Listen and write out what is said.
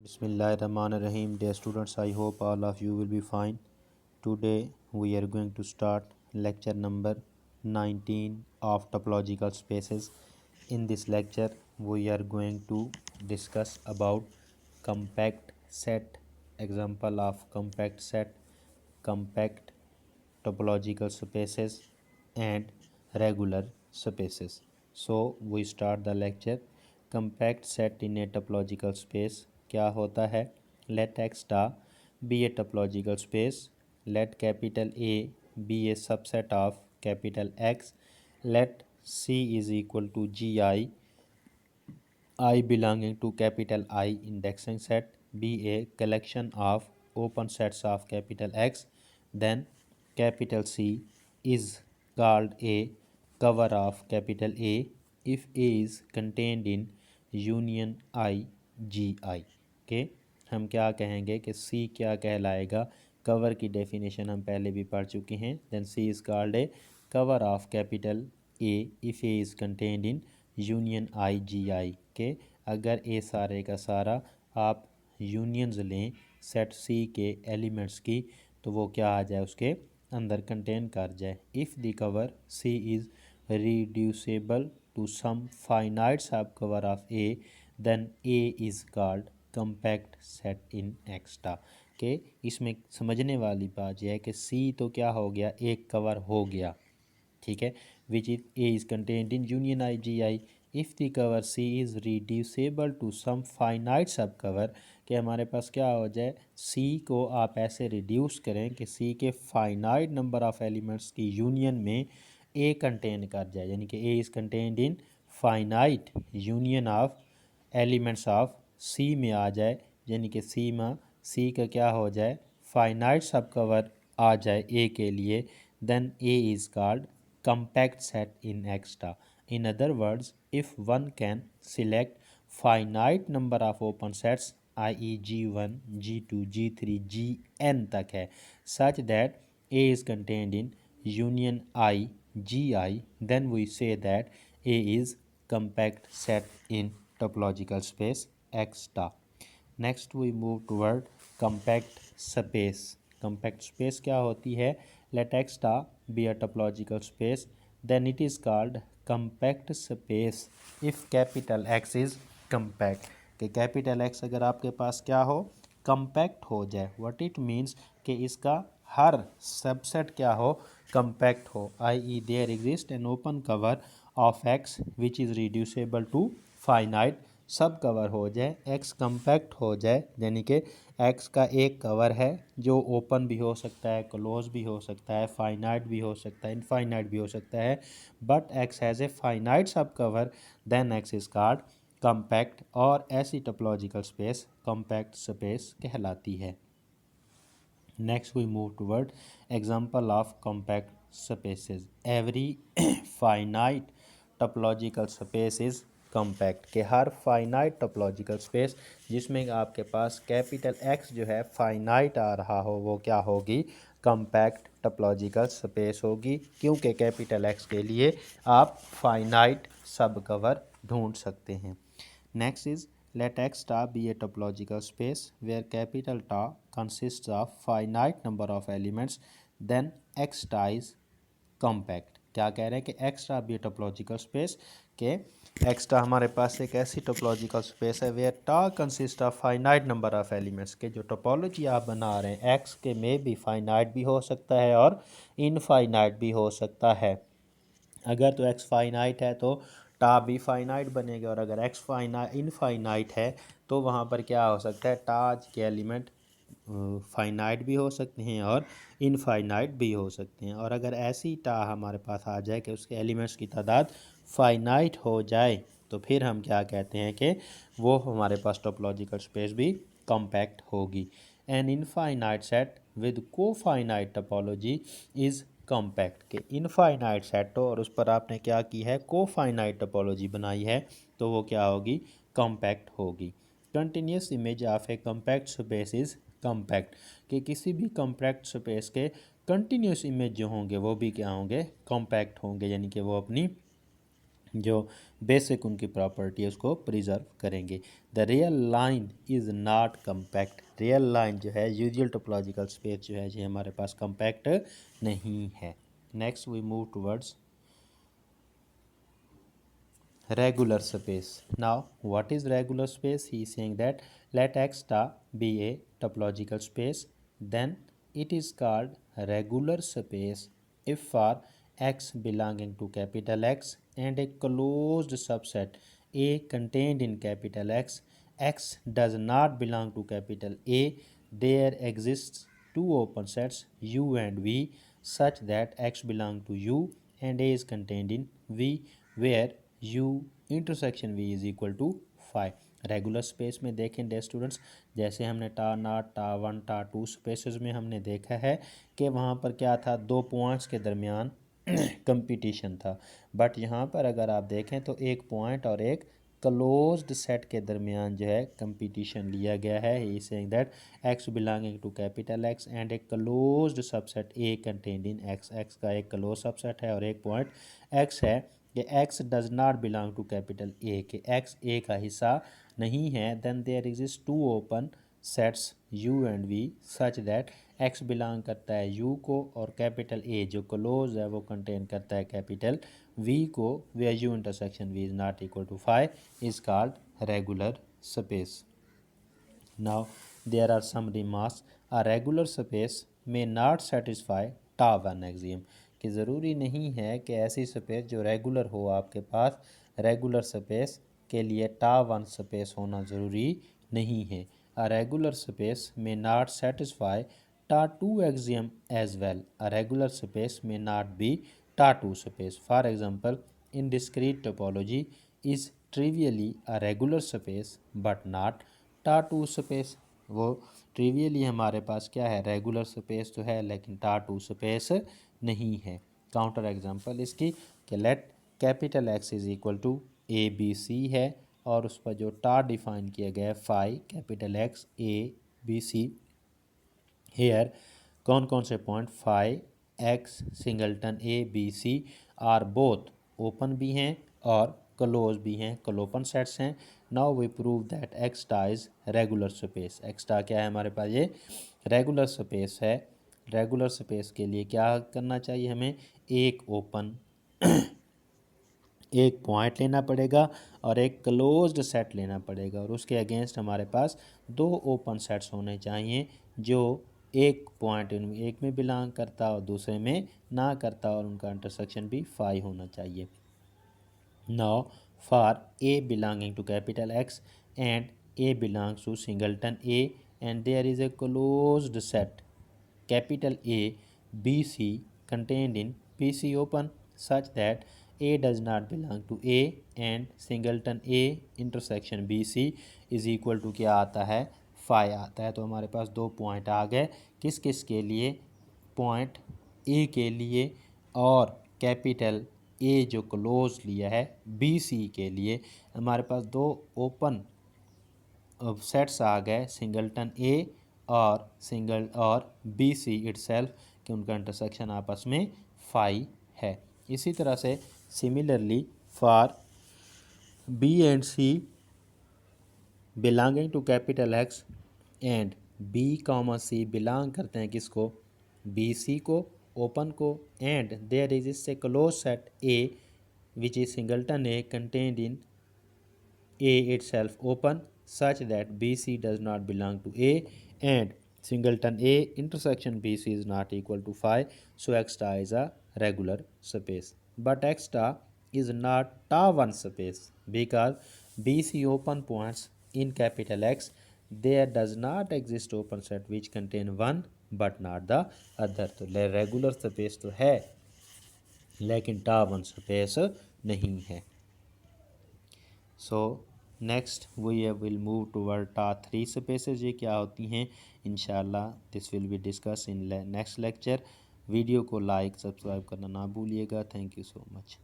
Bismillahirrahmanirrahim. Dear students, I hope all of you will be fine. Today we are going to start lecture number 19 of topological spaces. In this lecture we are going to discuss about compact set, example of compact set, compact topological spaces and regular spaces. So we start the lecture. Compact set in a topological space क्या होता है? Let X star be a topological space. Let capital A be a subset of capital X. Let C is equal to GI I belonging to capital I indexing set be a collection of open sets of capital X, then capital C is called a cover of capital A if A is contained in union I G I. के हम क्या कहेंगे कि C क्या कहलाएगा? Cover की definition हम पहले भी पढ़ चुके हैं. Then C is called a cover of capital A if A is contained in union I G I के अगर ए सारे का सारा आप यूनियंस लें सेट सी के एलिमेंट्स की तो वो क्या आ जाए उसके अंदर कंटेन कर जाए. If the cover C is reducible to some finite sub cover of A then A is called compact set in extra. के इसमें समझने वाली बात यह है कि सी तो क्या हो गया, एक कवर हो गया, ठीक है, which is a is content in union I G I. If the cover C is reducible to some finite sub cover कि हमारे पास क्या हो जाए, सी को आप ऐसे रिड्यूस करें कि सी के फाइनाइट नंबर ऑफ एलिमेंट्स की यूनियन में ए कंटेन कर जाए, यानी कि A is contained in finite union of elements of C में आ जाए, यानी कि सी में सी का क्या हो जाए, फाइनाइट सब कवर आ जाए ए के लिए, then A is called compact set in extra. In other words, if one can select finite number of open sets i.e. G1, G2, G3, Gn तक है such that A is contained in union I, Gi, then we say that A is compact set in topological space extra. Next we move toward compact space. Compact space क्या होती है? Let X star be a topological space then it is called compact space if capital X is compact. कि capital X अगर आपके पास क्या हो, compact हो जाए. व्हाट इट मीन्स कि इसका हर सबसेट क्या हो, कंपैक्ट हो. I E there exist an open cover of X which is reducible to finite sub cover हो जाए, एक्स कंपैक्ट हो जाए, यानी कि एक्स का एक कवर है जो ओपन भी हो सकता है, क्लोज भी हो सकता है, फाइनाइट भी हो सकता है, इनफाइनाइट भी हो सकता है, but X has a finite sub cover, then X is called compact और ऐसी टोपोलॉजिकल स्पेस कंपैक्ट स्पेस कहलाती है. Next we move toward example of compact spaces. Every finite topological space is compact. के हर finite topological space जिसमें आपके पास capital X जो है finite आ रहा हो वो क्या होगी, compact topological space होगी, क्योंकि कैपिटल X के लिए आप finite सब कवर ढूंढ सकते हैं. Next is let X star be a topological space where capital T consists of finite number of elements, then X star is compact. क्या कह रहे हैं कि X star be a topological space के X star हमारे पास एक ऐसी topological space है where T consists of finite number of elements के जो टोपोलॉजी आप बना रहे हैं X के में भी finite भी हो सकता है और इनफाइनाइट भी हो सकता है. अगर तो एक्स फाइनाइट है तो टा भी फाइनाइट बनेगा, और अगर एक्स इनफाइनाइट है तो वहाँ पर क्या हो सकता है, टाज के एलिमेंट फाइनाइट भी हो सकते हैं और इनफाइनाइट भी हो सकते हैं. और अगर ऐसी टा हमारे पास आ जाए कि उसके एलिमेंट्स की तादाद फाइनाइट हो जाए तो फिर हम क्या कहते हैं कि वो हमारे पास टोपोलॉजिकल स्पेस भी कॉम्पैक्ट होगी. An infinite set with cofinite topology is compact. के इनफाइनाइट सेट हो और उस पर आपने क्या की है, कोफाइनाइट टोपोलॉजी बनाई है तो वो क्या होगी, कॉम्पैक्ट होगी. Continuous image of A compact space is compact. कि किसी भी कॉम्पैक्ट स्पेस के कंटिन्यूस इमेज जो होंगे वो भी क्या होंगे, कॉम्पैक्ट होंगे, यानी कि वो अपनी जो बेसिक उनकी प्रॉपर्टी है उसको प्रिजर्व करेंगे। The real line is not compact. Real line जो है यूजुअल टोपोलॉजिकल स्पेस जो है ये हमारे पास कम्पैक्ट नहीं है। Next we move towards regular space. Now what is regular space? He is saying that let X star be a topological space, then it is called regular space if for X belonging to capital X and a closed subset A contained in capital X, X does not belong to capital A, there exists two open sets U and V such that X belong to U and A is contained in V where U intersection V is equal to 5। Regular space में देखें day students, जैसे हमने टा not टा one टा to spaces में हमने देखा है कि वहाँ पर क्या था, दो पॉइंट्स के दरमियान कंपटीशन था। बट यहाँ पर अगर आप देखें तो एक पॉइंट और एक क्लोज्ड सेट के दरमियान जो है कंपटीशन लिया गया है। He saying that x belonging to capital X and a closed subset A contained in X. X का एक क्लोज सबसेट है और एक पॉइंट एक्स है कि x does not belong to capital A, के x ए का हिस्सा नहीं है। Then there exist two open sets u and v such that x belong करता है u को और कैपिटल ए जो क्लोज है वो कंटेन करता है कैपिटल v को, where u intersection v is not equal to 5 is called regular space. Now there are some remarks. A regular space may not satisfy टा1 axiom, कि ज़रूरी नहीं है कि ऐसी स्पेस जो रेगुलर हो आपके पास, रेगुलर स्पेस के लिए टा1 स्पेस होना ज़रूरी नहीं है। A regular space may not satisfy T two axiom as well. A regular space may not be T two space. For example in discrete topology is trivially a regular space but not T two space. वो trivially हमारे पास क्या है, regular space तो है लेकिन टा2 space नहीं है। Counter example इसकी कि let capital X is equal to A B C है और उस पर जो टा डिफाइन किया गया है phi capital X A B C. Here कौन कौन से point phi X singleton A B C are both open भी हैं और क्लोज भी हैं, क्लोपन सेट्स हैं। Now we prove that X star is regular space. X star क्या है हमारे पास, ये रेगुलर स्पेस है। रेगुलर स्पेस के लिए क्या करना चाहिए हमें, एक ओपन एक पॉइंट लेना पड़ेगा और एक क्लोज्ड सेट लेना पड़ेगा और उसके अगेंस्ट हमारे पास दो ओपन सेट्स होने चाहिए जो एक पॉइंट एक में बिलोंग करता और दूसरे में ना करता और उनका इंटरसेक्शन भी 5 होना चाहिए। Now for a belonging to capital X and a belongs to singleton a and there is a closed set capital A B C contained in PC open such that A does not belong to A and singleton A intersection BC is equal to क्या आता है, 5 आता है। तो हमारे पास दो point आ गए, किस किस के लिए, पॉइंट A के लिए और कैपिटल A जो क्लोज लिया है BC के लिए। हमारे पास दो ओपन सेट्स आ गए, सिंगलटन ए और बी सी इटसेल्फ, कि उनका इंटरसेक्शन आपस में 5 है। इसी तरह से similarly for b and c belonging to capital X and b comma c belong करते हैं किसको, बी सी को, ओपन को, and there is a close set A which is singleton a contained in A itself open such that BC does not belong to A and singleton A intersection BC is not equal to 5, so X star is a regular space. But X star is not टा1 space because BC open points in capital X, there does not exist open set which contain one but not the other। तो regular space तो है लेकिन T one space नहीं है। So next we will move toward T three spaces. ये क्या होती हैं, इंशाल्लाह this will be discuss in next lecture. Video को लाइक सब्सक्राइब करना ना भूलिएगा। Thank you so much.